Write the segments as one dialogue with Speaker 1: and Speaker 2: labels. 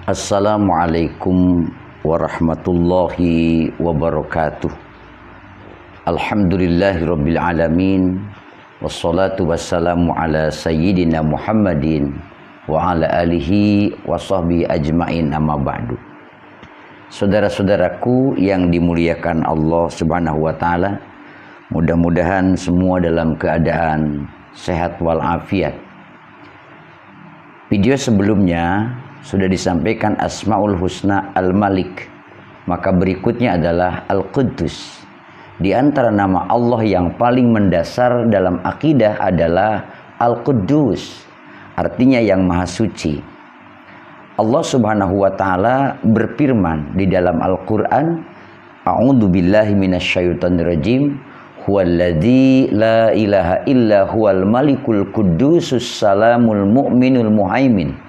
Speaker 1: Assalamualaikum warahmatullahi wabarakatuh. Alhamdulillahirabbil alamin. Wassalatu wassalamu ala sayyidina Muhammadin wa ala alihi wa sahbihi ajmain, amma ba'du. Saudara-saudaraku yang dimuliakan Allah Subhanahu wa taala, mudah-mudahan semua dalam keadaan sehat walafiat. Video sebelumnya sudah disampaikan Asmaul Husna Al-Malik, maka berikutnya adalah Al-Quddus. Di antara nama Allah yang paling mendasar dalam akidah adalah Al-Quddus, artinya yang maha suci. Allah Subhanahu wa taala berfirman di dalam Al-Qur'an, A'udzu billahi minasyaitonir rajim, huwallazi la ilaha illa huwal malikul quddusus salamul mu'minul muhaimin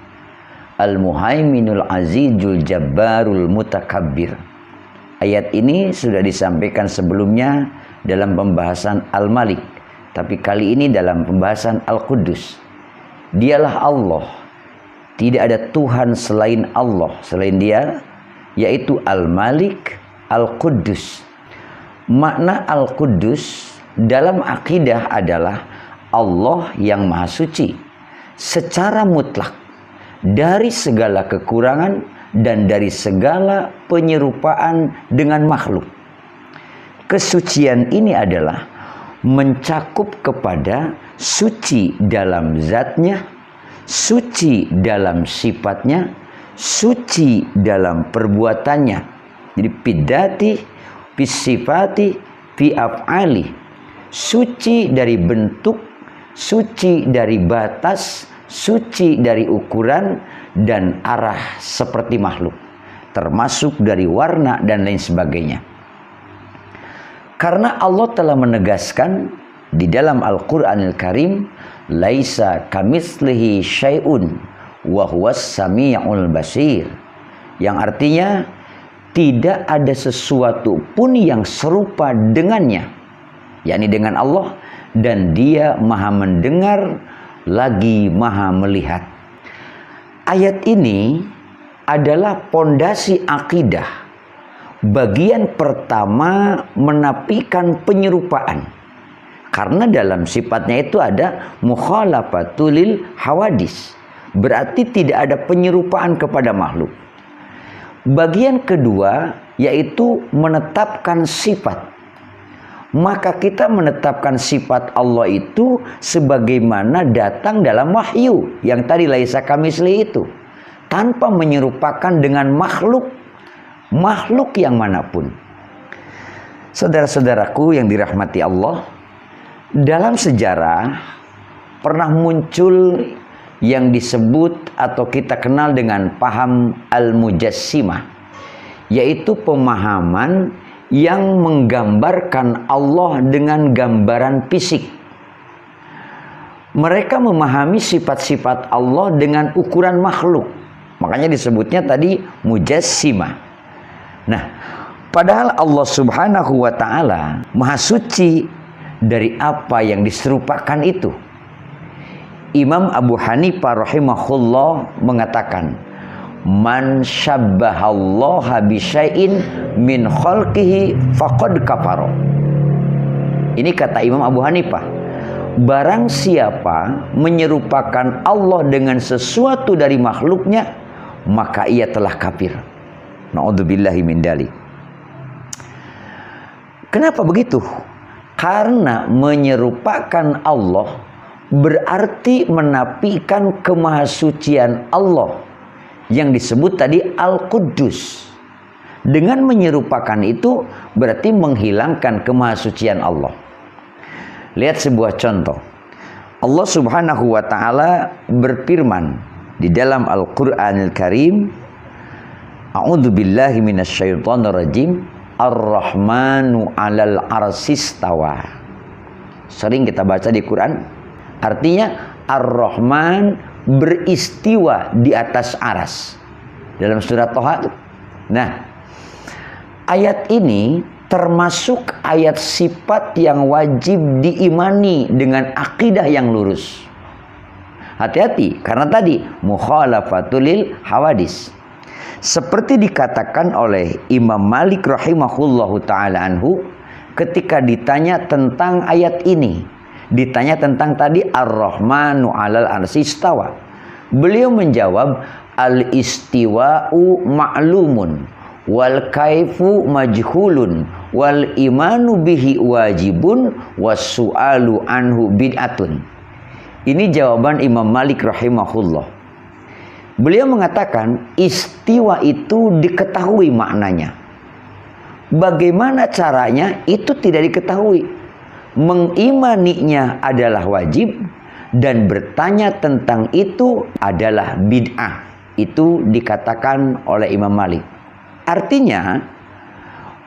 Speaker 1: al-muhaiminul azizul jabbarul mutakabbir. Ayat ini sudah disampaikan sebelumnya dalam pembahasan Al-Malik, tapi kali ini dalam pembahasan Al-Quddus. Dialah Allah, tidak ada Tuhan selain Allah, selain Dia, yaitu Al-Malik, Al-Quddus. Makna Al-Quddus dalam akidah adalah Allah yang maha suci secara mutlak dari segala kekurangan dan dari segala penyerupaan dengan makhluk. Kesucian ini adalah mencakup kepada suci dalam zatnya, suci dalam sifatnya, suci dalam perbuatannya. Jadi pidati, fisifati, fi af'ali, suci dari bentuk, suci dari batas, suci dari ukuran dan arah seperti makhluk, termasuk dari warna dan lain sebagainya. Karena Allah telah menegaskan di dalam Al-Qur'anil Karim, laisa kamitslihi syai'un wa huwas sami'ul basir, yang artinya tidak ada sesuatu pun yang serupa dengannya, yakni dengan Allah, dan Dia maha mendengar lagi maha melihat. Ayat ini adalah pondasi akidah. Bagian pertama menafikan penyerupaan, karena dalam sifatnya itu ada mukhalafatulil hawadis, berarti tidak ada penyerupaan kepada makhluk. Bagian kedua yaitu menetapkan sifat. Maka kita menetapkan sifat Allah itu sebagaimana datang dalam wahyu yang tadi laisa kamitslihi itu, tanpa menyerupakan dengan makhluk yang manapun. Saudara-saudaraku yang dirahmati Allah, dalam sejarah pernah muncul yang disebut atau kita kenal dengan paham al-mujassimah, yaitu pemahaman yang menggambarkan Allah dengan gambaran fisik. Mereka memahami sifat-sifat Allah dengan ukuran makhluk. Makanya disebutnya tadi mujassimah. Nah, padahal Allah Subhanahu wa taala maha suci dari apa yang diserupakan itu. Imam Abu Hanifah rahimahullah mengatakan, man syabbahallaha bisyai'in min khalqihi faqad kafara. Ini kata Imam Abu Hanifah, barang siapa menyerupakan Allah dengan sesuatu dari makhluknya, maka ia telah kafir. Na'udzubillahi min dzalik. Kenapa begitu? Karena menyerupakan Allah berarti menafikan kemahasucian Allah yang disebut tadi Al-Quddus. Dengan menyerupakan itu berarti menghilangkan kemahasucian Allah. Lihat sebuah contoh. Allah Subhanahu wa taala berfirman di dalam Al-Qur'anil Karim, A'udzu billahi minasyaitonir rajim, Ar-Rahmanu 'alal 'arsyistawa. Sering kita baca di Quran, artinya Ar-Rahman beristiwa di atas aras dalam surat Toha. Nah, ayat ini termasuk ayat sifat yang wajib diimani dengan akidah yang lurus. Hati-hati, karena tadi mukhalafatulil hawadis. Seperti dikatakan oleh Imam Malik rahimahullahu ta'ala anhu ketika ditanya tentang ayat ini. Ditanya tentang tadi Ar-Rahmanu 'alal 'arsy istawa. Beliau menjawab, al-istiwa'u ma'lumun wal kaifu majhulun wal imanu bihi wajibun was su'alu anhu bid'atun. Ini jawaban Imam Malik rahimahullah. Beliau mengatakan istiwa itu diketahui maknanya. Bagaimana caranya itu tidak diketahui. Mengimaninya adalah wajib dan bertanya tentang itu adalah bid'ah. Itu dikatakan oleh Imam Malik. Artinya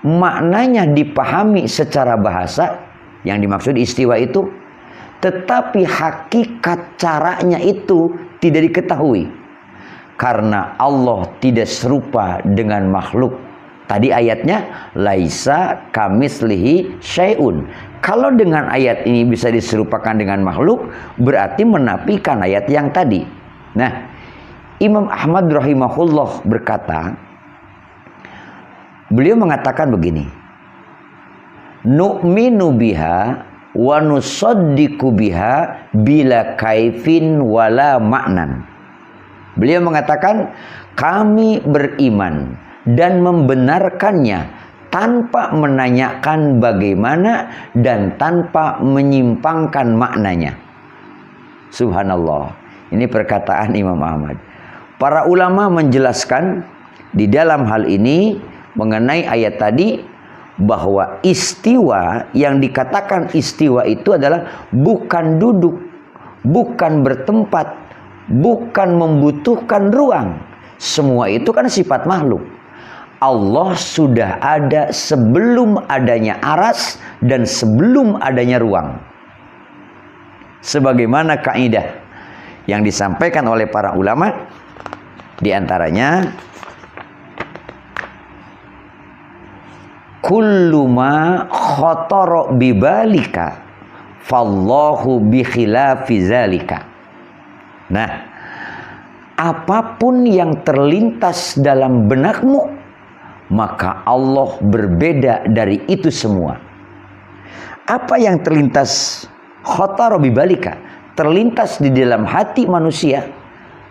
Speaker 1: maknanya dipahami secara bahasa yang dimaksud istiwa itu, tetapi hakikat caranya itu tidak diketahui. Karena Allah tidak serupa dengan makhluk. Tadi ayatnya laisa kamitslihi syai'un. Kalau dengan ayat ini bisa diserupakan dengan makhluk, berarti menafikan ayat yang tadi. Nah, Imam Ahmad rahimahullah berkata, beliau mengatakan begini, nu'minu biha wa nusaddiqu biha bila kaifin wala maknan. Beliau mengatakan kami beriman dan membenarkannya tanpa menanyakan bagaimana dan tanpa menyimpangkan maknanya. Subhanallah. Ini perkataan Imam Ahmad. Para ulama menjelaskan di dalam hal ini mengenai ayat tadi bahwa istiwa, yang dikatakan istiwa itu adalah bukan duduk, bukan bertempat, bukan membutuhkan ruang. Semua itu kan sifat makhluk. Allah sudah ada sebelum adanya aras dan sebelum adanya ruang. Sebagaimana kaidah yang disampaikan oleh para ulama, di antaranya kullu ma khatara bibalika fallahu bi khilafi zalika. Nah, apapun yang terlintas dalam benakmu, maka Allah berbeda dari itu semua. Apa yang terlintas khatara bibalika, terlintas di dalam hati manusia,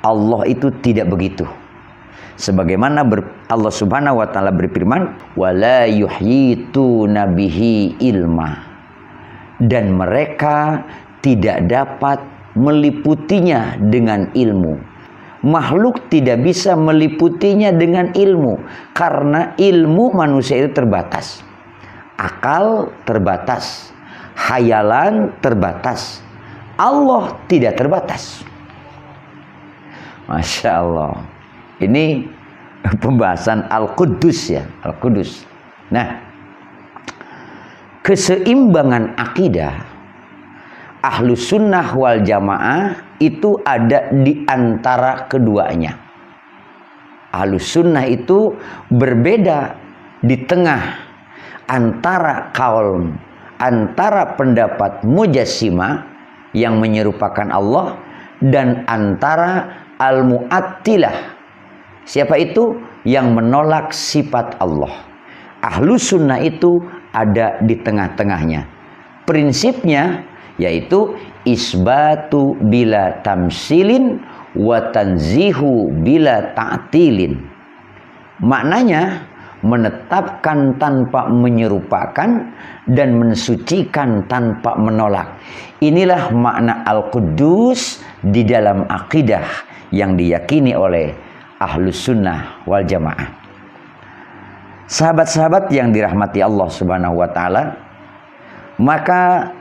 Speaker 1: Allah itu tidak begitu. Sebagaimana Allah Subhanahu wa taala berfirman, wala yuhyituna bihi ilma, dan mereka tidak dapat meliputinya dengan ilmu. Makhluk tidak bisa meliputinya dengan ilmu, karena ilmu manusia itu terbatas. Akal terbatas, hayalan terbatas. Allah tidak terbatas. Masya Allah. Ini pembahasan Al-Quddus ya, Al-Quddus. Nah, keseimbangan akidah Ahlus Sunnah wal Jamaah itu ada di antara keduanya. Ahlus Sunnah itu berbeda di tengah antara kaum, antara pendapat Mujassimah yang menyerupakan Allah dan antara Al-Mu'attilah. Siapa itu? Yang menolak sifat Allah. Ahlus Sunnah itu ada di tengah-tengahnya. Prinsipnya yaitu isbatu bila tamsilin wa tanzihu bila ta'tilin. Maknanya menetapkan tanpa menyerupakan dan mensucikan tanpa menolak. Inilah makna Al-Quddus di dalam akidah yang diyakini oleh Ahlus Sunnah wal Jamaah. Sahabat-sahabat yang dirahmati Allah Subhanahu wa taala, maka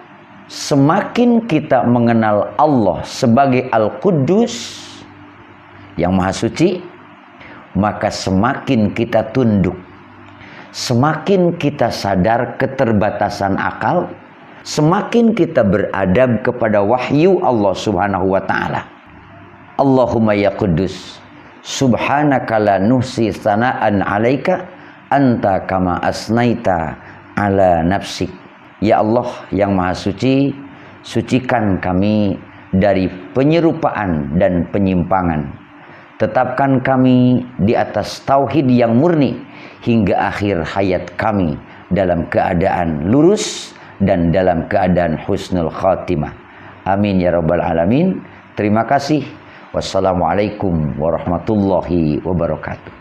Speaker 1: semakin kita mengenal Allah sebagai Al-Quddus yang Maha Suci, maka semakin kita tunduk, semakin kita sadar keterbatasan akal, semakin kita beradab kepada wahyu Allah Subhanahu wa taala. Allahumma ya Quddus, subhanaka la nuhsi sana'an 'alaika anta kama asnaita ala nafsik. Ya Allah yang Maha Suci, sucikan kami dari penyerupaan dan penyimpangan. Tetapkan kami di atas tauhid yang murni hingga akhir hayat kami dalam keadaan lurus dan dalam keadaan husnul khatimah. Amin ya rabbal alamin. Terima kasih. Wassalamualaikum warahmatullahi wabarakatuh.